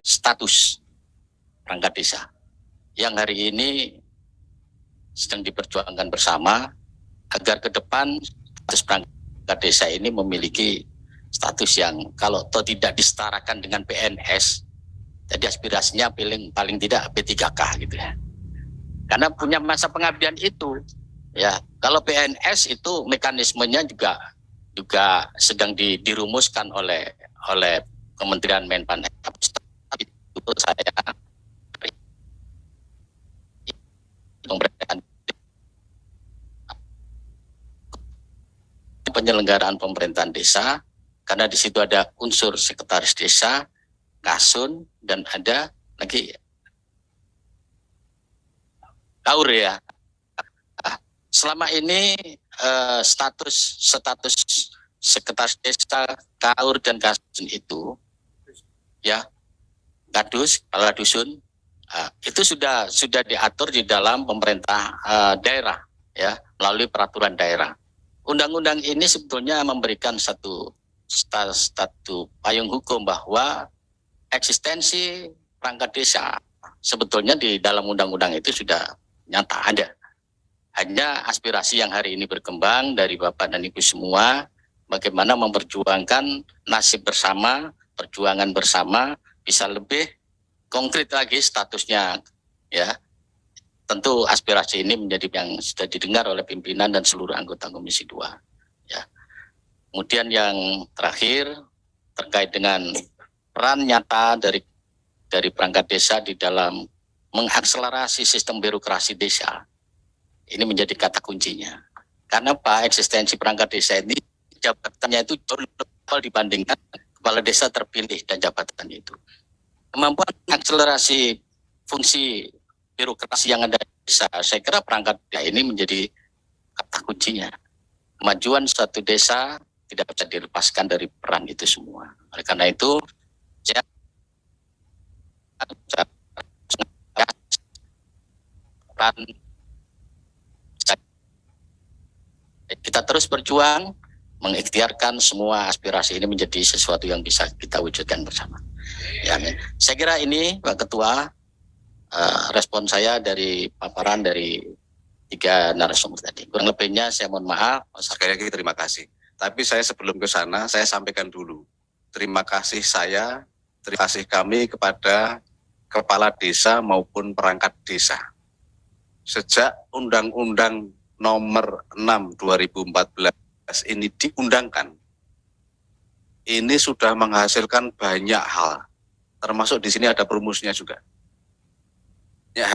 status perangkat desa yang hari ini sedang diperjuangkan bersama agar ke depan status perangkat desa ini memiliki status yang kalau toh tidak disetarakan dengan PNS, jadi aspirasinya paling tidak P3K gitu ya. Karena punya masa pengabdian itu, ya. Kalau PNS itu mekanismenya juga sedang dirumuskan oleh Kementerian Menpan. Itu saya penyelenggaraan pemerintahan desa, karena di situ ada unsur sekretaris desa, kasun, dan ada lagi kaur ya. Selama ini status sekretaris desa, kaur, dan kasun itu ya, kadus, kepala dusun, itu sudah diatur di dalam pemerintah daerah ya, melalui peraturan daerah. Undang-undang ini sebetulnya memberikan satu payung hukum bahwa eksistensi perangkat desa sebetulnya di dalam undang-undang itu sudah nyata ada. Hanya aspirasi yang hari ini berkembang dari Bapak dan Ibu semua, bagaimana memperjuangkan nasib bersama, perjuangan bersama bisa lebih konkret lagi statusnya ya. Tentu aspirasi ini menjadi yang sudah didengar oleh pimpinan dan seluruh anggota Komisi 2 ya. Kemudian yang terakhir terkait dengan peran nyata dari perangkat desa di dalam mengakselerasi sistem birokrasi desa. Ini menjadi kata kuncinya. Karena Pak, eksistensi perangkat desa ini jabatannya itu jauh lebih dibandingkan kepala desa terpilih dan jabatan itu. Kemampuan akselerasi fungsi birokrasi yang ada di desa, saya kira perangkat desa ini menjadi kata kuncinya. Kemajuan suatu desa tidak bisa dilepaskan dari peran itu semua. Oleh karena itu, kita terus berjuang mengikhtiarkan semua aspirasi ini menjadi sesuatu yang bisa kita wujudkan bersama. Ya, amin. Saya kira ini Pak Ketua, respon saya dari paparan dari 3 narasumber tadi. Kurang lebihnya saya mohon maaf. Sekali lagi terima kasih. Tapi saya sebelum ke sana, saya sampaikan dulu. Terima kasih kami kepada kepala desa maupun perangkat desa. Sejak Undang-Undang Nomor 6 2014 ini diundangkan, ini sudah menghasilkan banyak hal. Termasuk di sini ada perumusnya juga. Ya,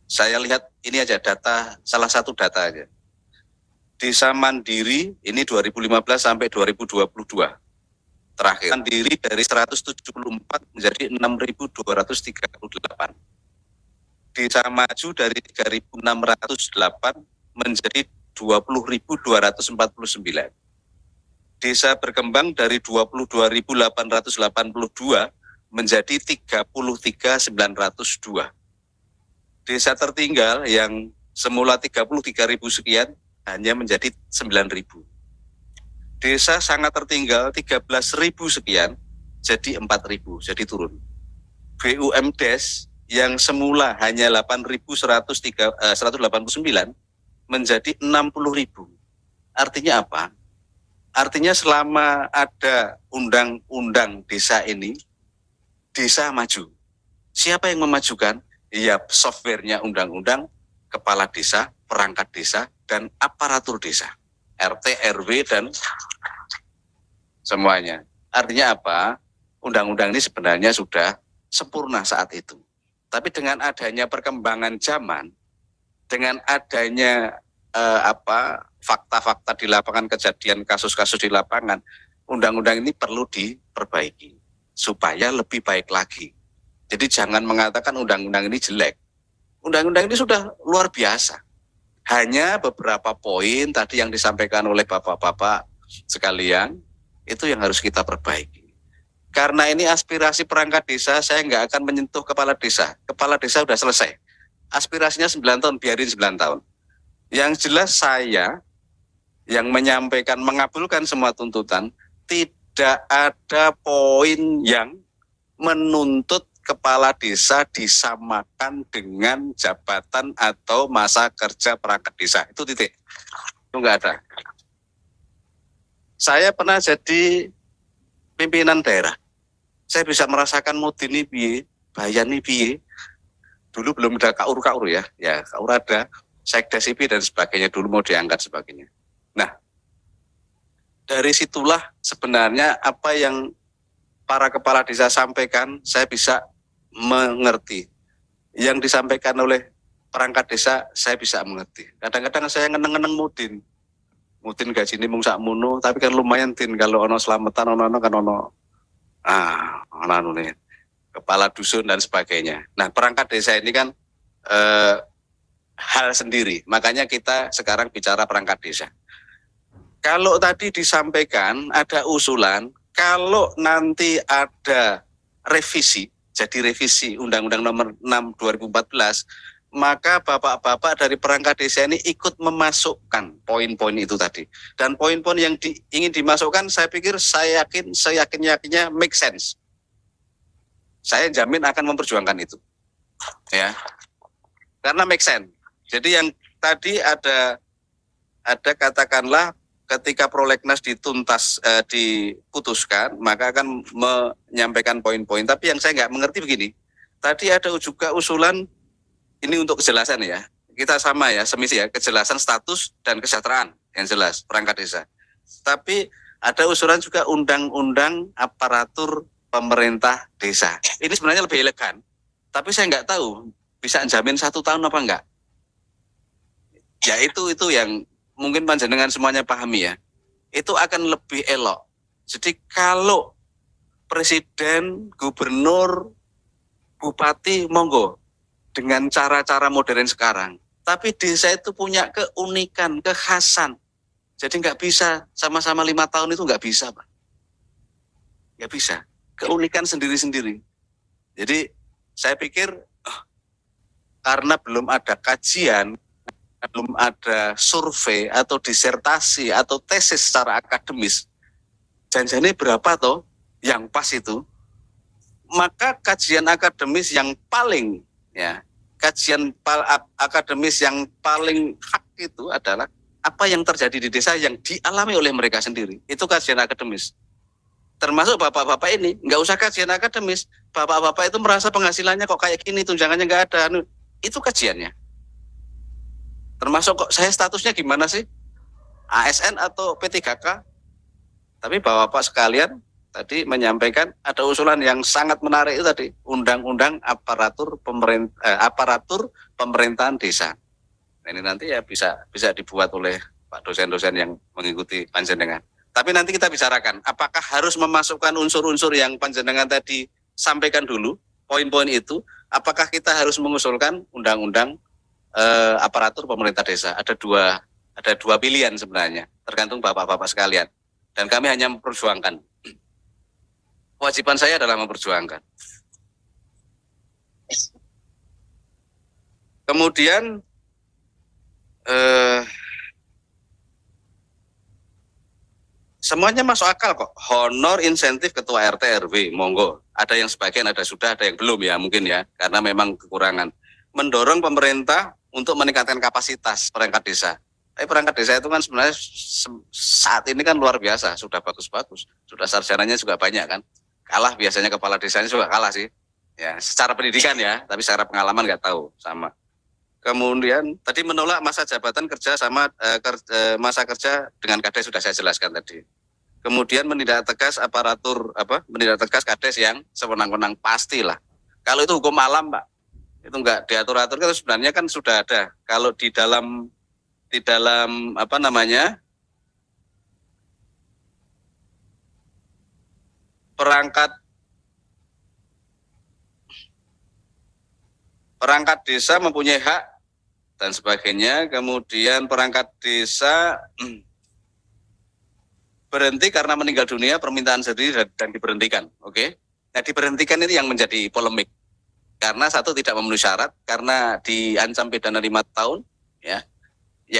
saya lihat ini aja data, salah satu data aja. Desa Mandiri ini 2015 sampai 2022. Terakhir, Mandiri dari 174 menjadi 6.238. Desa Maju dari 3.608 menjadi 20.249. Desa Berkembang dari 22.882 menjadi 33.902. Desa tertinggal yang semula 33.000 sekian hanya menjadi 9.000. Desa sangat tertinggal 13.000 sekian jadi 4.000, jadi turun. BUMDes yang semula hanya 8.189 menjadi 60.000. Artinya apa? Artinya selama ada undang-undang desa ini, desa maju. Siapa yang memajukan? Ya, softwarenya undang-undang, kepala desa, perangkat desa, dan aparatur desa. RT, RW, dan semuanya. Artinya apa? Undang-undang ini sebenarnya sudah sempurna saat itu. Tapi dengan adanya perkembangan zaman, dengan adanya fakta-fakta di lapangan, kejadian kasus-kasus di lapangan, undang-undang ini perlu diperbaiki supaya lebih baik lagi. Jadi jangan mengatakan undang-undang ini jelek. Undang-undang ini sudah luar biasa. Hanya beberapa poin tadi yang disampaikan oleh bapak-bapak sekalian, itu yang harus kita perbaiki. Karena ini aspirasi perangkat desa, saya nggak akan menyentuh kepala desa. Kepala desa sudah selesai. Aspirasinya 9 tahun, biarin 9 tahun. Yang jelas saya yang menyampaikan, mengabulkan semua tuntutan, tidak tidak ada poin yang menuntut kepala desa disamakan dengan jabatan atau masa kerja perangkat desa. Itu titik. Itu enggak ada. Saya pernah jadi pimpinan daerah. Saya bisa merasakan mudin ini piye, bayan ini piye. Dulu belum ada kaur ya. Ya, kaur ada, sekda sipil dan sebagainya dulu mau diangkat sebagainya. Nah, dari situlah sebenarnya apa yang para kepala desa sampaikan, saya bisa mengerti. Yang disampaikan oleh perangkat desa, saya bisa mengerti. Kadang-kadang saya ngeneng-ngeneng mudin gaji ini mung sakmono, tapi kan lumayan tin kalau ono selamatan, ono kan ono nih kepala dusun dan sebagainya. Nah, perangkat desa ini kan hal sendiri. Makanya kita sekarang bicara perangkat desa. Kalau tadi disampaikan ada usulan, kalau nanti ada revisi, jadi revisi Undang-Undang Nomor 6 2014, maka bapak-bapak dari perangkat desa ini ikut memasukkan poin-poin itu tadi. Dan poin-poin yang ingin dimasukkan, saya pikir saya yakin-yakinnya make sense. Saya jamin akan memperjuangkan itu. Ya. Karena make sense. Jadi yang tadi ada katakanlah ketika prolegnas diputuskan, maka akan menyampaikan poin-poin. Tapi yang saya nggak mengerti begini, tadi ada juga usulan, ini untuk kejelasan ya, kita sama ya, semisi ya, kejelasan status dan kesejahteraan yang jelas, perangkat desa. Tapi ada usulan juga undang-undang aparatur pemerintah desa. Ini sebenarnya lebih elegan, tapi saya nggak tahu bisa jamin 1 tahun apa enggak. Ya itu yang mungkin panjenengan semuanya pahami ya, itu akan lebih elok. Jadi kalau presiden, gubernur, bupati, monggo dengan cara-cara modern sekarang. Tapi desa itu punya keunikan, kekhasan. Jadi nggak bisa sama-sama 5 tahun itu nggak bisa, Pak. Nggak bisa. Keunikan sendiri-sendiri. Jadi saya pikir karena belum ada kajian, belum ada survei atau disertasi atau tesis secara akademis, janjiannya berapa toh yang pas itu, maka kajian akademis yang paling akademis yang paling hak itu adalah apa yang terjadi di desa yang dialami oleh mereka sendiri. Itu kajian akademis. Termasuk bapak-bapak ini, nggak usah kajian akademis. Bapak-bapak itu merasa penghasilannya kok kayak gini, tunjangannya nggak ada. Itu kajiannya. Termasuk kok saya statusnya gimana sih? ASN atau P3K? Tapi bapak-bapak sekalian tadi menyampaikan ada usulan yang sangat menarik itu tadi, undang-undang aparatur pemerintahan desa. Nah, ini nanti ya bisa dibuat oleh Pak dosen-dosen yang mengikuti panjenengan. Tapi nanti kita bicarakan apakah harus memasukkan unsur-unsur yang panjenengan tadi sampaikan dulu, poin-poin itu, apakah kita harus mengusulkan undang-undang aparatur pemerintah desa. Ada dua pilihan sebenarnya, tergantung bapak-bapak sekalian. Dan kami hanya memperjuangkan. Kewajiban saya adalah memperjuangkan. Kemudian semuanya masuk akal kok. Honor insentif ketua RT RW, monggo. Ada yang sebagian, ada sudah, ada yang belum ya mungkin ya, karena memang kekurangan. Mendorong pemerintah untuk meningkatkan kapasitas perangkat desa. Perangkat desa itu kan sebenarnya saat ini kan luar biasa, sudah bagus-bagus, sudah sarjananya juga banyak kan. Kalah biasanya kepala desanya juga kalah sih. Ya, secara pendidikan ya, tapi secara pengalaman nggak tahu sama. Kemudian tadi menolak masa jabatan kerja sama masa kerja dengan kades sudah saya jelaskan tadi. Kemudian menindak tegas menindak tegas kades yang sewenang-wenang, pastilah. Kalau itu hukum alam, Pak, itu enggak diatur-atur, kan sebenarnya kan sudah ada. Kalau di dalam perangkat desa mempunyai hak dan sebagainya. Kemudian perangkat desa berhenti karena meninggal dunia, permintaan sendiri dan diberhentikan. Oke. Nah, diberhentikan ini yang menjadi polemik. Karena satu, tidak memenuhi syarat, karena diancam pidana 5 tahun, ya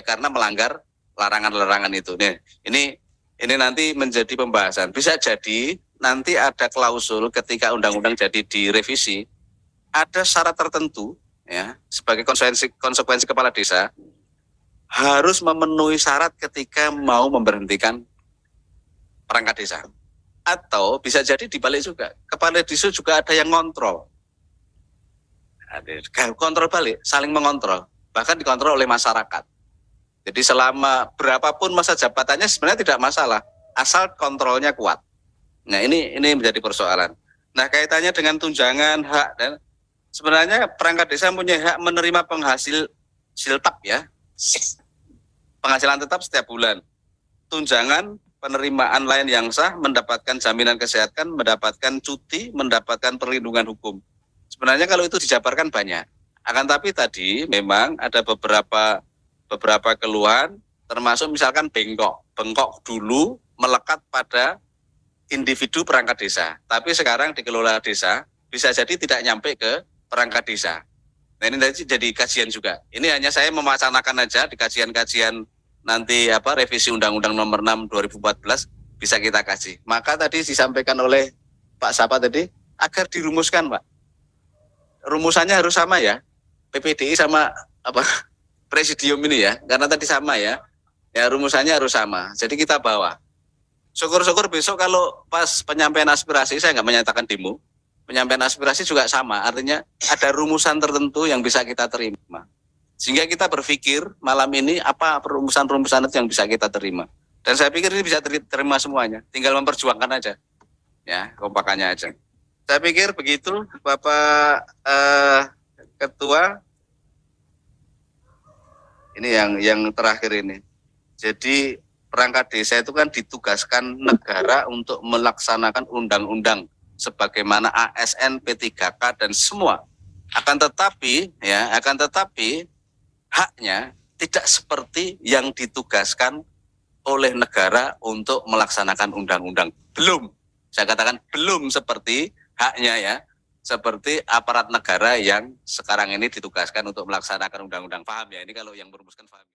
karena melanggar larangan-larangan itu. Nih, ini Ini nanti menjadi pembahasan. Bisa jadi nanti ada klausul ketika undang-undang jadi direvisi, ada syarat tertentu ya sebagai konsekuensi kepala desa harus memenuhi syarat ketika mau memberhentikan perangkat desa. Atau bisa jadi dibalik juga, kepala desa juga ada yang ngontrol. Kontrol balik, saling mengontrol, bahkan dikontrol oleh masyarakat. Jadi selama berapapun masa jabatannya sebenarnya tidak masalah, asal kontrolnya kuat. Nah ini menjadi persoalan. Nah kaitannya dengan tunjangan hak, dan sebenarnya perangkat desa punya hak menerima penghasil siltap ya, penghasilan tetap setiap bulan. Tunjangan, penerimaan lain yang sah, mendapatkan jaminan kesehatan, mendapatkan cuti, mendapatkan perlindungan hukum. Sebenarnya kalau itu dijabarkan banyak. Akan tapi tadi memang ada beberapa keluhan, termasuk misalkan bengkok dulu melekat pada individu perangkat desa, tapi sekarang dikelola desa, bisa jadi tidak nyampe ke perangkat desa. Nah ini jadi kajian juga. Ini hanya saya mewacanakan aja di kajian-kajian nanti revisi Undang-Undang Nomor 6 2014 bisa kita kaji. Maka tadi disampaikan oleh Pak Sapa tadi agar dirumuskan, Pak. Rumusannya harus sama ya, PPDI sama presidium ini ya, karena tadi sama ya rumusannya harus sama. Jadi kita bawa. Syukur-syukur besok kalau pas penyampaian aspirasi, saya nggak menyatakan demo, penyampaian aspirasi juga sama, artinya ada rumusan tertentu yang bisa kita terima. Sehingga kita berpikir malam ini apa rumusan-rumusan itu yang bisa kita terima. Dan saya pikir ini bisa terima semuanya, tinggal memperjuangkan aja, ya kompakannya aja. Saya pikir begitu, Bapak Ketua. Ini yang terakhir ini. Jadi perangkat desa itu kan ditugaskan negara untuk melaksanakan undang-undang sebagaimana ASN, P3K dan semua. Akan tetapi haknya tidak seperti yang ditugaskan oleh negara untuk melaksanakan undang-undang. Belum. Saya katakan belum seperti haknya ya. Seperti aparat negara yang sekarang ini ditugaskan untuk melaksanakan undang-undang. Paham ya? Ini kalau yang merumuskan paham.